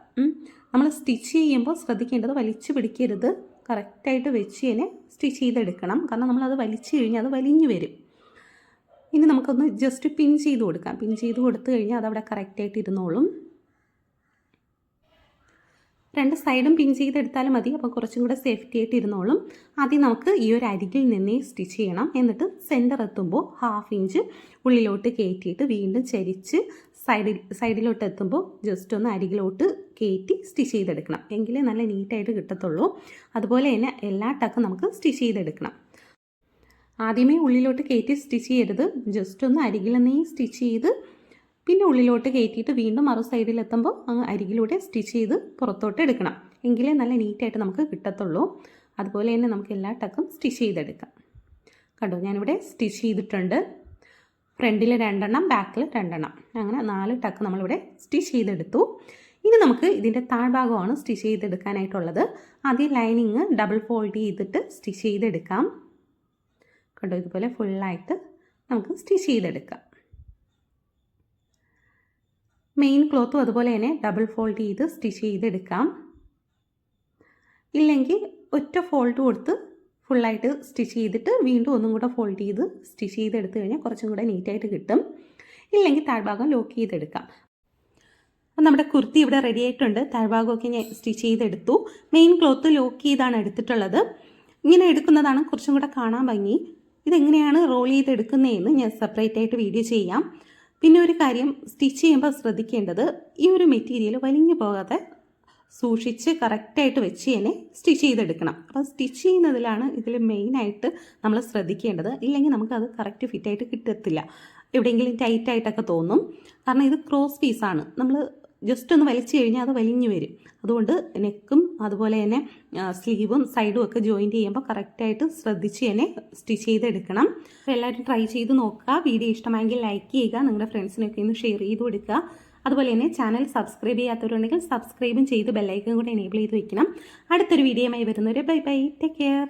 നമ്മൾ സ്റ്റിച്ച് ചെയ്യുമ്പോൾ ശ്രദ്ധിക്കേണ്ടത് വലിച്ചു പിടിക്കരുത്. കറക്റ്റായിട്ട് വെച്ച് തന്നെ സ്റ്റിച്ച് ചെയ്തെടുക്കണം. കാരണം നമ്മളത് വലിച്ചു കഴിഞ്ഞാൽ അത് വലിഞ്ഞു വരും. ഇനി നമുക്കൊന്ന് ജസ്റ്റ് പിൻ ചെയ്ത് കൊടുക്കാം. പിൻ ചെയ്ത് കൊടുത്തു കഴിഞ്ഞാൽ അതവിടെ കറക്റ്റായിട്ട് ഇരുന്നോളും. 2 സൈഡും പിൻ ചെയ്തെടുത്താലും മതി. അപ്പോൾ കുറച്ചും കൂടെ സേഫ്റ്റി ആയിട്ട് ഇരുന്നോളും. ആദ്യം നമുക്ക് ഈ ഒരു അരികിൽ നിന്നേ സ്റ്റിച്ച് ചെയ്യണം. എന്നിട്ട് സെൻറ്റർ എത്തുമ്പോൾ 1/2 ഇഞ്ച് ഉള്ളിലോട്ട് കയറ്റിയിട്ട് വീണ്ടും ചരിച്ച് സൈഡിലോട്ട് എത്തുമ്പോൾ ജസ്റ്റ് ഒന്ന് അരികിലോട്ട് കയറ്റി സ്റ്റിച്ച് ചെയ്തെടുക്കണം. എങ്കിലേ നല്ല നീറ്റായിട്ട് കിട്ടത്തുള്ളൂ. അതുപോലെ തന്നെ എല്ലാ ടക്കും നമുക്ക് സ്റ്റിച്ച് ചെയ്തെടുക്കണം. ആദ്യമേ ഉള്ളിലോട്ട് കയറ്റി സ്റ്റിച്ച് ചെയ്യരുത്. ജസ്റ്റ് ഒന്ന് അരികിൽ നിന്നേ സ്റ്റിച്ച് ചെയ്ത് പിന്നെ ഉള്ളിലോട്ട് കയറ്റിയിട്ട് വീണ്ടും മറു സൈഡിലെത്തുമ്പോൾ അരികിലൂടെ സ്റ്റിച്ച് ചെയ്ത് പുറത്തോട്ട് എടുക്കണം. എങ്കിലേ നല്ല നീറ്റായിട്ട് നമുക്ക് കിട്ടത്തുള്ളൂ. അതുപോലെ തന്നെ നമുക്ക് എല്ലാ ടക്കും സ്റ്റിച്ച് ചെയ്തെടുക്കാം. കണ്ടോ, ഞാനിവിടെ സ്റ്റിച്ച് ചെയ്തിട്ടുണ്ട്. ഫ്രണ്ടിൽ 2 എണ്ണം, ബാക്കിൽ 2 എണ്ണം, അങ്ങനെ 4 ടക്ക് നമ്മളിവിടെ സ്റ്റിച്ച് ചെയ്തെടുത്തു. ഇനി നമുക്ക് ഇതിൻ്റെ താഴ്ഭാഗമാണ് സ്റ്റിച്ച് ചെയ്തെടുക്കാനായിട്ടുള്ളത്. ആദ്യം ലൈനിങ് ഡബിൾ ഫോൾഡ് ചെയ്തിട്ട് സ്റ്റിച്ച് ചെയ്തെടുക്കാം. കണ്ടോ, ഇതുപോലെ ഫുള്ളായിട്ട് നമുക്ക് സ്റ്റിച്ച് ചെയ്തെടുക്കാം. മെയിൻ ക്ലോത്തും അതുപോലെ തന്നെ ഡബിൾ ഫോൾഡ് ചെയ്ത് സ്റ്റിച്ച് ചെയ്തെടുക്കാം. ഇല്ലെങ്കിൽ ഒറ്റ ഫോൾഡ് കൊടുത്ത് ഫുള്ളായിട്ട് സ്റ്റിച്ച് ചെയ്തിട്ട് വീണ്ടും ഒന്നും കൂടെ ഫോൾഡ് ചെയ്ത് സ്റ്റിച്ച് ചെയ്തെടുത്ത് കഴിഞ്ഞാൽ കുറച്ചും കൂടെ നീറ്റായിട്ട് കിട്ടും. ഇല്ലെങ്കിൽ താഴ്ഭാഗം ലോക്ക് ചെയ്തെടുക്കാം. അപ്പം നമ്മുടെ കുർത്തി ഇവിടെ റെഡി ആയിട്ടുണ്ട്. താഴ്ഭാഗമൊക്കെ ഞാൻ സ്റ്റിച്ച് ചെയ്തെടുത്തു. മെയിൻ ക്ലോത്ത് ലോക്ക് ചെയ്താണ് എടുത്തിട്ടുള്ളത്. ഇങ്ങനെ എടുക്കുന്നതാണ് കുറച്ചും കൂടെ കാണാൻ ഭംഗി. ഇതെങ്ങനെയാണ് റോൾ ചെയ്തെടുക്കുന്നതെന്ന് ഞാൻ സെപ്പറേറ്റ് ആയിട്ട് വീഡിയോ ചെയ്യാം. പിന്നെ ഒരു കാര്യം, സ്റ്റിച്ച് ചെയ്യുമ്പോൾ ശ്രദ്ധിക്കേണ്ടത് ഈ ഒരു മെറ്റീരിയൽ വലിഞ്ഞു പോകാതെ സൂക്ഷിച്ച് കറക്റ്റായിട്ട് വെച്ച് തന്നെ സ്റ്റിച്ച് ചെയ്തെടുക്കണം. അപ്പോൾ സ്റ്റിച്ച് ചെയ്യുന്നതിലാണ് ഇതിൽ മെയിനായിട്ട് നമ്മൾ ശ്രദ്ധിക്കേണ്ടത്. ഇല്ലെങ്കിൽ നമുക്കത് കറക്റ്റ് ഫിറ്റായിട്ട് കിട്ടത്തില്ല. എവിടെയെങ്കിലും ടൈറ്റായിട്ടൊക്കെ തോന്നും. കാരണം ഇത് ക്രോസ് പീസാണ്. നമ്മൾ ജസ്റ്റ് ഒന്ന് വലിച്ചു കഴിഞ്ഞാൽ അത് വലിഞ്ഞു വരും. അതുകൊണ്ട് നെക്കും അതുപോലെ തന്നെ സ്ലീവും സൈഡും ഒക്കെ ജോയിൻറ്റ് ചെയ്യുമ്പോൾ കറക്റ്റായിട്ട് ശ്രദ്ധിച്ച് തന്നെ സ്റ്റിച്ച് ചെയ്തെടുക്കണം. അപ്പോൾ എല്ലാവരും ട്രൈ ചെയ്ത് നോക്കുക. വീഡിയോ ഇഷ്ടമായെങ്കിൽ ലൈക്ക് ചെയ്യുക. നിങ്ങളുടെ ഫ്രണ്ട്സിനൊക്കെ ഒന്ന് ഷെയർ ചെയ്ത് കൊടുക്കുക. അതുപോലെ തന്നെ ചാനൽ സബ്സ്ക്രൈബ് ചെയ്യാത്തവരുണ്ടെങ്കിൽ സബ്സ്ക്രൈബും ചെയ്ത് ബെല്ലൈക്കൺ കൂടെ എനേബിൾ ചെയ്ത് വെക്കണം. അടുത്തൊരു വീഡിയോയുമായി വരുന്നവരെ ബൈ ബൈ, ടേക്ക് കെയർ.